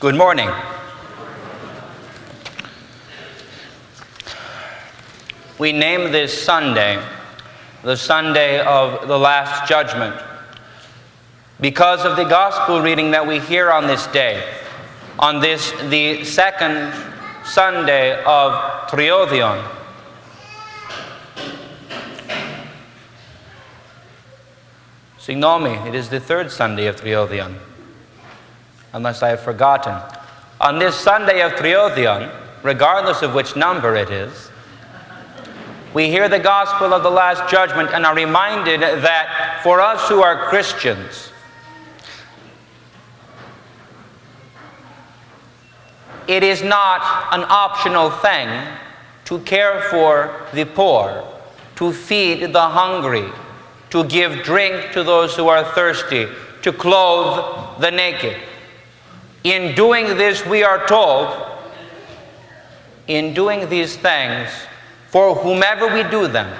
Good morning. We name this Sunday the Sunday of the Last Judgment because of the gospel reading that we hear on this day, on this, the second Sunday of Triodion. Signomi, it is the third Sunday of Triodion, unless I have forgotten. On this Sunday of Triodion, regardless of which number it is, we hear the gospel of the Last Judgment and are reminded that for us who are Christians, it is not an optional thing to care for the poor, to feed the hungry, to give drink to those who are thirsty, to clothe the naked. In doing this, we are told, in doing these things, for whomever we do them,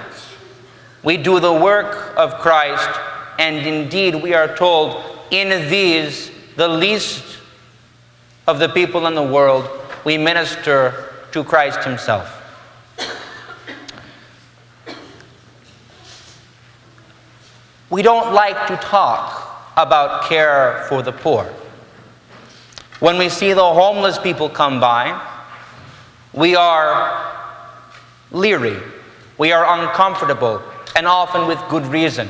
we do the work of Christ, and indeed we are told, in these, the least of the people in the world, we minister to Christ himself. We don't like to talk about care for the poor. When we see the homeless people come by, we are leery, we are uncomfortable, and often with good reason.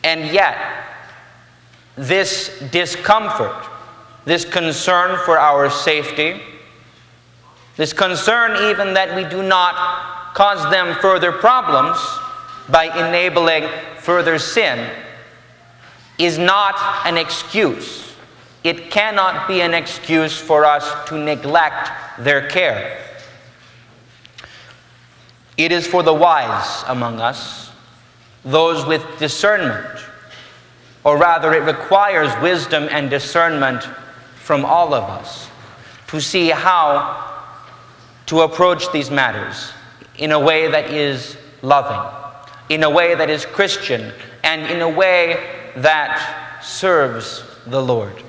And yet, this discomfort, this concern for our safety, this concern even that we do not cause them further problems by enabling further sin, is not an excuse. It cannot be an excuse for us to neglect their care. It is for the wise among us, those with discernment, or rather it requires wisdom and discernment from all of us to see how to approach these matters in a way that is loving, in a way that is Christian, and in a way that serves the Lord.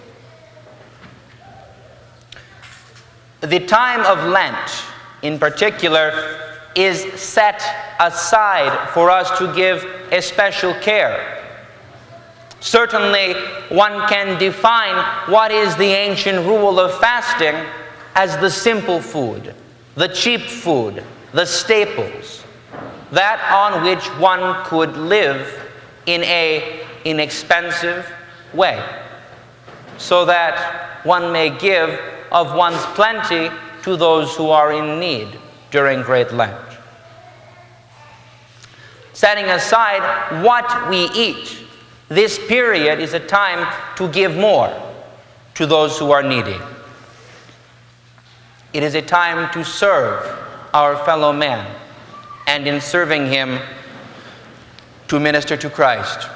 The time of Lent, in particular, is set aside for us to give especial care. Certainly, one can define what is the ancient rule of fasting as the simple food, the cheap food, the staples, that on which one could live in an inexpensive way, so that one may give of one's plenty to those who are in need during Great Lent. Setting aside what we eat, this period is a time to give more to those who are needy. It is a time to serve our fellow man, and in serving him, to minister to Christ.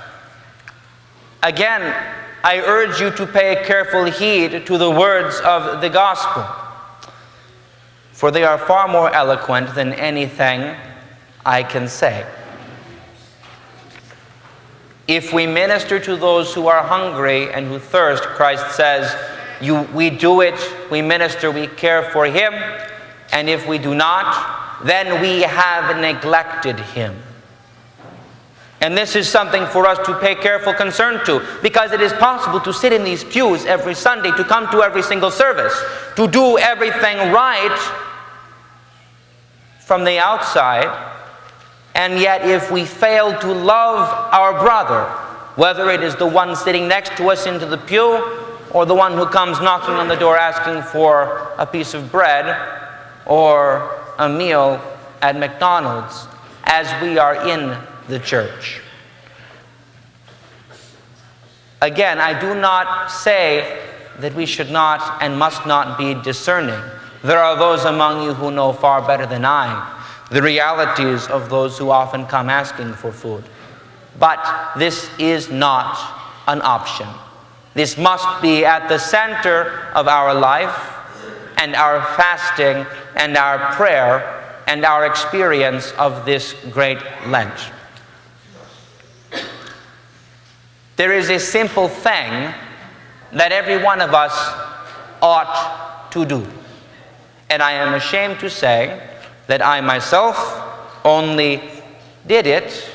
Again, I urge you to pay careful heed to the words of the gospel, for they are far more eloquent than anything I can say. If we minister to those who are hungry and who thirst, Christ says, we do it, we minister, we care for him, and if we do not, then we have neglected him. And this is something for us to pay careful concern to, because it is possible to sit in these pews every Sunday, to come to every single service, to do everything right from the outside, and yet if we fail to love our brother, whether it is the one sitting next to us into the pew, or the one who comes knocking on the door asking for a piece of bread or a meal at McDonald's, as we are in the church. Again, I do not say that we should not and must not be discerning. There are those among you who know far better than I the realities of those who often come asking for food. But this is not an option. This must be at the center of our life and our fasting and our prayer and our experience of this great Lent. There is a simple thing that every one of us ought to do. And I am ashamed to say that I myself only did it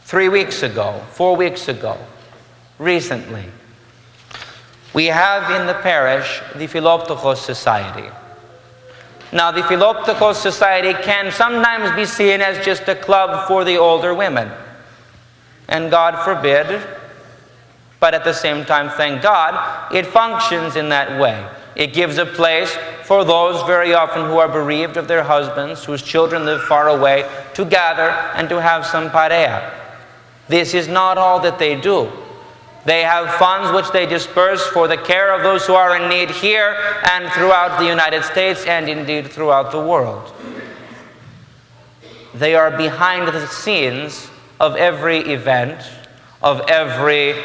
3 weeks ago, 4 weeks ago, recently. We have in the parish the Philoptochos Society. Now, the Philoptochos Society can sometimes be seen as just a club for the older women. And God forbid, but at the same time, thank God, it functions in that way. It gives a place for those very often who are bereaved of their husbands, whose children live far away, to gather and to have some parea. This is not all that they do. They have funds which they disperse for the care of those who are in need here and throughout the United States and indeed throughout the world. They are behind the scenes of every event, of every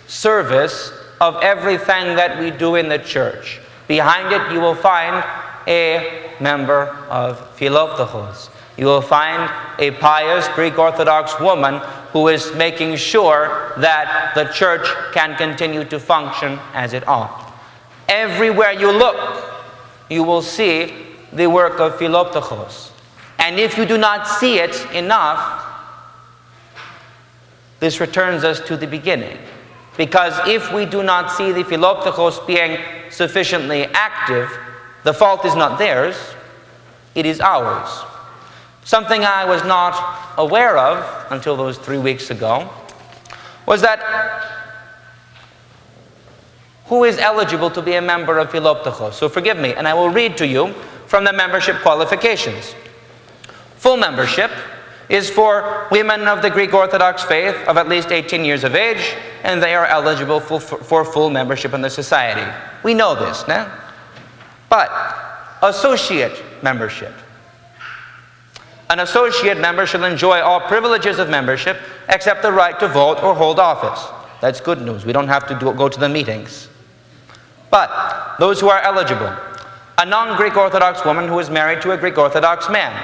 service, of everything that we do in the church. Behind it you will find a member of Philoptochos. You will find a pious Greek Orthodox woman who is making sure that the church can continue to function as it ought. Everywhere you look, you will see the work of Philoptochos. And if you do not see it enough, this returns us to the beginning. Because if we do not see the Philoptochos being sufficiently active, the fault is not theirs, it is ours. Something I was not aware of until those 3 weeks ago was that who is eligible to be a member of Philoptochos? So forgive me, and I will read to you from the membership qualifications. Full membership is for women of the Greek Orthodox faith of at least 18 years of age, and they are eligible for full membership in the society. We know this, no? But associate membership. An associate member shall enjoy all privileges of membership except the right to vote or hold office. That's good news. We don't have to go to the meetings. But those who are eligible, a non-Greek Orthodox woman who is married to a Greek Orthodox man.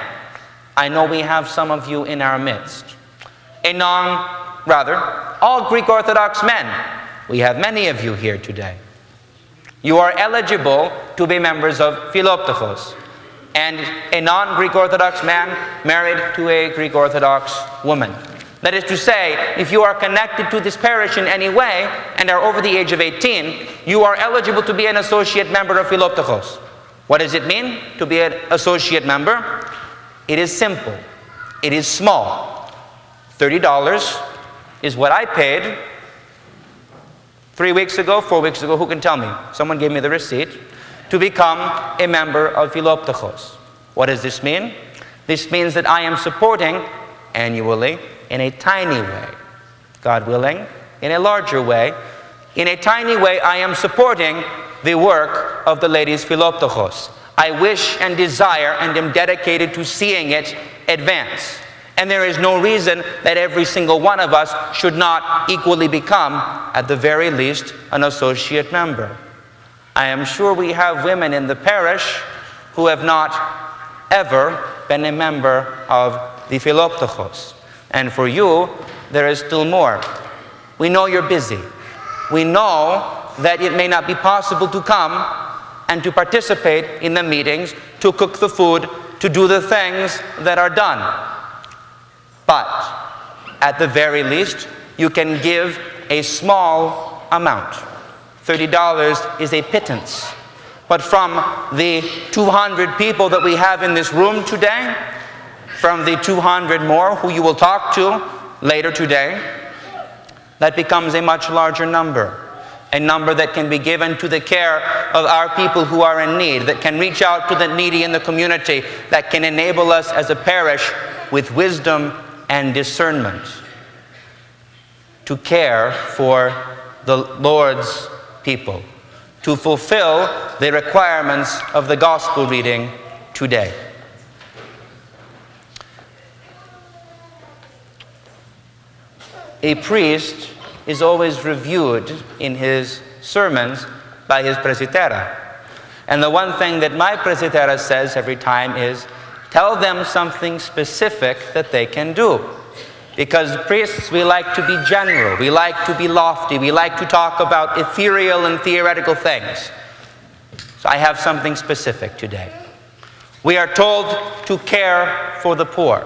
I know we have some of you in our midst. All Greek Orthodox men. We have many of you here today. You are eligible to be members of Philoptochos. And a non-Greek Orthodox man married to a Greek Orthodox woman. That is to say, if you are connected to this parish in any way and are over the age of 18, you are eligible to be an associate member of Philoptochos. What does it mean to be an associate member? It is simple. It is small. $30 is what I paid 3 weeks ago, 4 weeks ago. Who can tell me? Someone gave me the receipt. To become a member of Philoptochos. What does this mean? This means that I am supporting annually in a tiny way, God willing, in a larger way. In a tiny way, I am supporting the work of the ladies Philoptochos. I wish and desire and am dedicated to seeing it advance. And there is no reason that every single one of us should not equally become, at the very least, an associate member. I am sure we have women in the parish who have not ever been a member of the Philoptochos. And for you, there is still more. We know you're busy. We know that it may not be possible to come and to participate in the meetings, to cook the food, to do the things that are done. But at the very least, you can give a small amount. $30 is a pittance. But from the 200 people that we have in this room today, from the 200 more who you will talk to later today, that becomes a much larger number. A number that can be given to the care of our people who are in need, that can reach out to the needy in the community, that can enable us as a parish with wisdom and discernment to care for the Lord's people, to fulfill the requirements of the gospel reading today. A priest is always reviewed in his sermons by his presbytera. And the one thing that my presbytera says every time is, tell them something specific that they can do. Because priests, we like to be general, we like to be lofty, we like to talk about ethereal and theoretical things. So I have something specific today. We are told to care for the poor.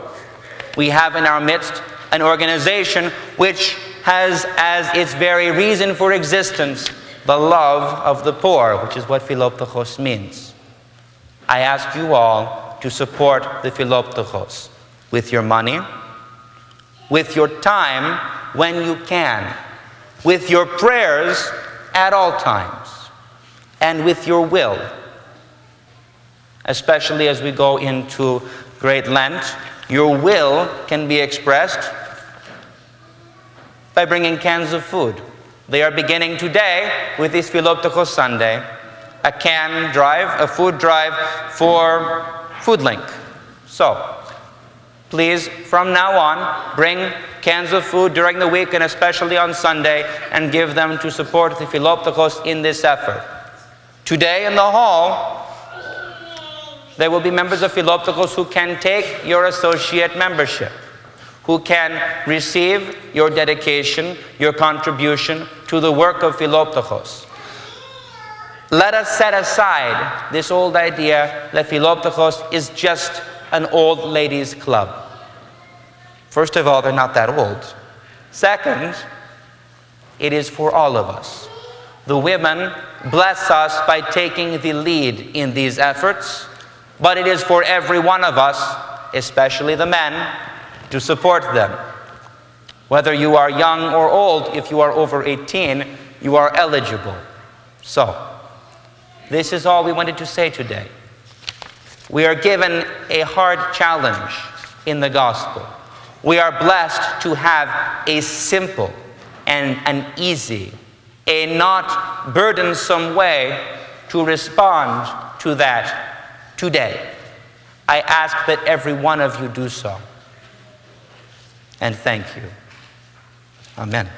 We have in our midst an organization which has as its very reason for existence the love of the poor, which is what Philoptochos means. I ask you all to support the Philoptochos with your money, with your time when you can, with your prayers at all times, and with your will. Especially as we go into Great Lent, your will can be expressed by bringing cans of food. They are beginning today with this Philoptochos Sunday, a can drive, a food drive for FoodLink. So, please, from now on, bring cans of food during the week and especially on Sunday and give them to support the Philoptochos in this effort. Today in the hall, there will be members of Philoptochos who can take your associate membership, who can receive your dedication, your contribution to the work of Philoptochos. Let us set aside this old idea that Philoptochos is just an old ladies' club. First of all, they're not that old. Second, it is for all of us. The women bless us by taking the lead in these efforts, but it is for every one of us, especially the men, to support them. Whether you are young or old, if you are over 18, you are eligible. So, this is all we wanted to say today. We are given a hard challenge in the gospel. We are blessed to have a simple and an easy, a not burdensome way to respond to that today. I ask that every one of you do so. And thank you. Amen.